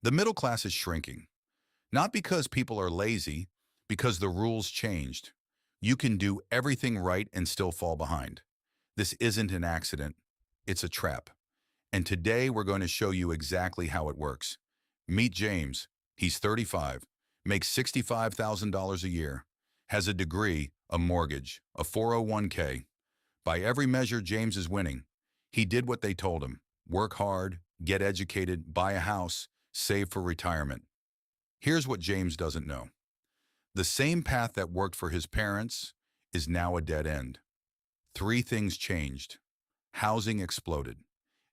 The middle class is shrinking, not because people are lazy, because the rules changed. You can do everything right and still fall behind. This isn't an accident, it's a trap. And today we're going to show you exactly how it works. Meet James. He's 35, makes $65,000 a year, has a degree, a mortgage, a 401k. By every measure, James is winning. He did what they told him. Work hard, get educated, buy a house, save for retirement. Here's what James doesn't know. The same path that worked for his parents is now a dead end. Three things changed. Housing exploded.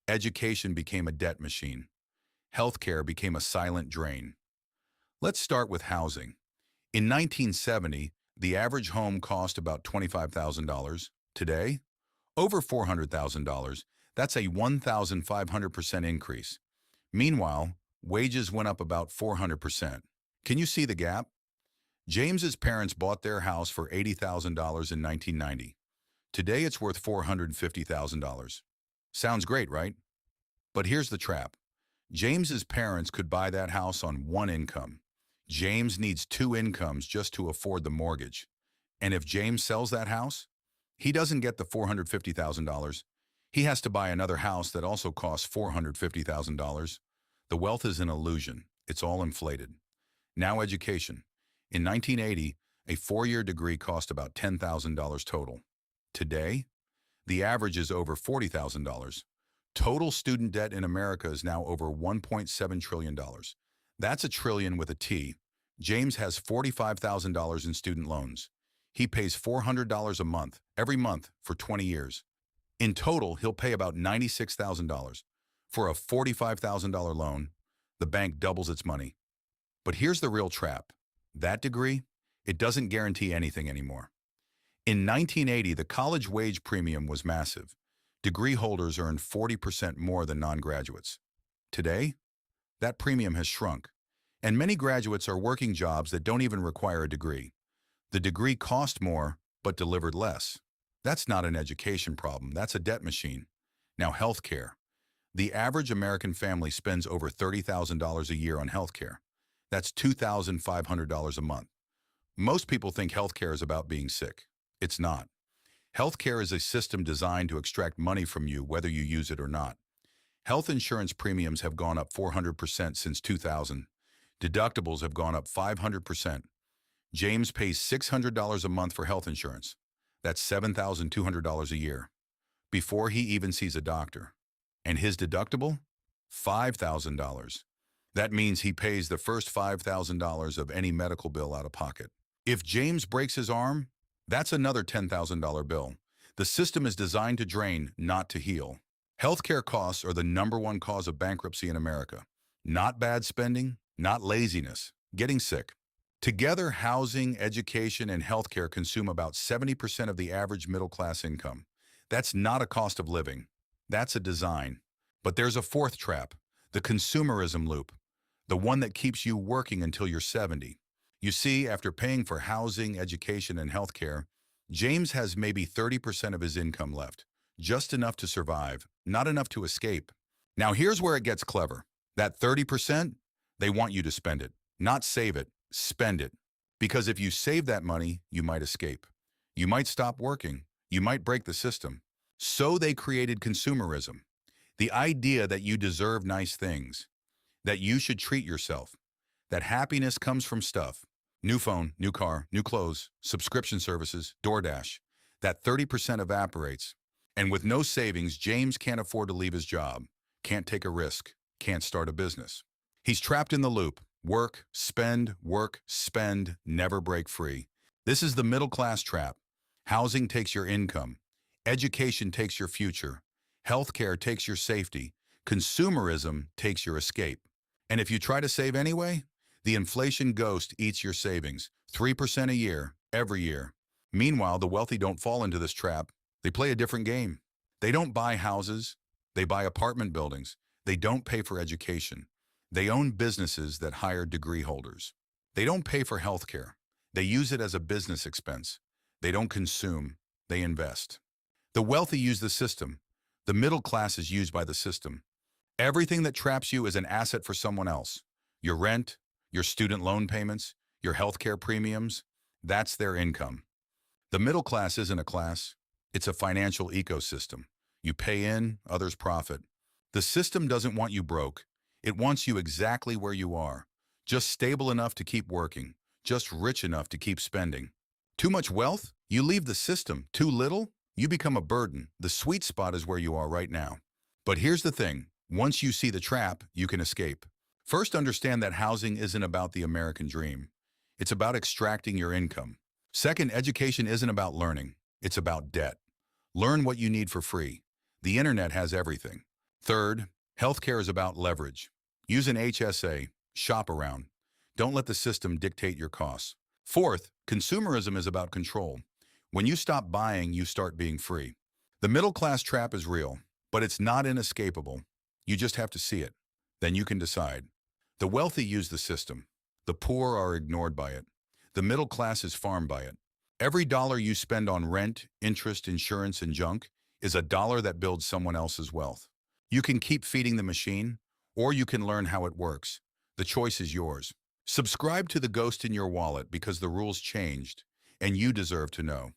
Education became a debt machine. Healthcare became a silent drain. Let's start with housing. In 1970, the average home cost about $25,000. Today, over $400,000. That's a 1,500% increase. Meanwhile, wages went up about 400%. Can you see the gap? James's parents bought their house for $80,000 in 1990. Today it's worth $450,000. Sounds great, right? But here's the trap. James's parents could buy that house on one income. James needs two incomes just to afford the mortgage. And if James sells that house, he doesn't get the $450,000. He has to buy another house that also costs $450,000. The wealth is an illusion. It's all inflated. Now education. In 1980, a four-year degree cost about $10,000 total. Today, the average is over $40,000. Total student debt in America is now over $1.7 trillion. That's a trillion with a T. James has $45,000 in student loans. He pays $400 a month, every month, for 20 years. In total, he'll pay about $96,000. For a $45,000 loan, the bank doubles its money. But here's the real trap. That degree, it doesn't guarantee anything anymore. In 1980, the college wage premium was massive. Degree holders earned 40% more than non-graduates. Today, that premium has shrunk, and many graduates are working jobs that don't even require a degree. The degree cost more, but delivered less. That's not an education problem, that's a debt machine. Now, healthcare. The average American family spends over $30,000 a year on healthcare. That's $2,500 a month. Most people think healthcare is about being sick. It's not. Healthcare is a system designed to extract money from you whether you use it or not. Health insurance premiums have gone up 400% since 2000. Deductibles have gone up 500%. James pays $600 a month for health insurance. That's $7,200 a year, before he even sees a doctor. And his deductible? $5,000. That means he pays the first $5,000 of any medical bill out of pocket. If James breaks his arm, that's another $10,000 bill. The system is designed to drain, not to heal. Healthcare costs are the #1 cause of bankruptcy in America. Not bad spending, not laziness, getting sick. Together, housing, education, and healthcare consume about 70% of the average middle-class income. That's not a cost of living. That's a design. But there's a fourth trap, the consumerism loop, the one that keeps you working until you're 70. You see, after paying for housing, education, and healthcare, James has maybe 30% of his income left, just enough to survive, not enough to escape. Now here's where it gets clever. That 30%, they want you to spend it, not save it, spend it. Because if you save that money, you might escape. You might stop working. You might break the system. So they created consumerism, the idea that you deserve nice things, that you should treat yourself, that happiness comes from stuff. New phone, new car, new clothes, subscription services, DoorDash. That 30% evaporates. And with no savings, James can't afford to leave his job, can't take a risk, can't start a business. He's trapped in the loop. Work, spend, never break free. This is the middle-class trap. Housing takes your income. Education takes your future. Healthcare takes your safety. Consumerism takes your escape. And if you try to save anyway, the inflation ghost eats your savings, 3% a year, every year. Meanwhile, the wealthy don't fall into this trap. They play a different game. They don't buy houses. They buy apartment buildings. They don't pay for education. They own businesses that hire degree holders. They don't pay for healthcare. They use it as a business expense. They don't consume. They invest. The wealthy use the system. The middle class is used by the system. Everything that traps you is an asset for someone else. Your rent, your student loan payments, your healthcare premiums, that's their income. The middle class isn't a class, it's a financial ecosystem. You pay in, others profit. The system doesn't want you broke. It wants you exactly where you are. Just stable enough to keep working. Just rich enough to keep spending. Too much wealth? You leave the system. Too little? You become a burden. The sweet spot is where you are right now. But here's the thing. Once you see the trap, you can escape. First, understand that housing isn't about the American dream. It's about extracting your income. Second, education isn't about learning. It's about debt. Learn what you need for free. The internet has everything. Third, healthcare is about leverage. Use an HSA. Shop around. Don't let the system dictate your costs. Fourth, consumerism is about control. When you stop buying, you start being free. The middle class trap is real, but it's not inescapable. You just have to see it. Then you can decide. The wealthy use the system. The poor are ignored by it. The middle class is farmed by it. Every dollar you spend on rent, interest, insurance, and junk is a dollar that builds someone else's wealth. You can keep feeding the machine, or you can learn how it works. The choice is yours. Subscribe to The Ghost in Your Wallet because the rules changed, and you deserve to know.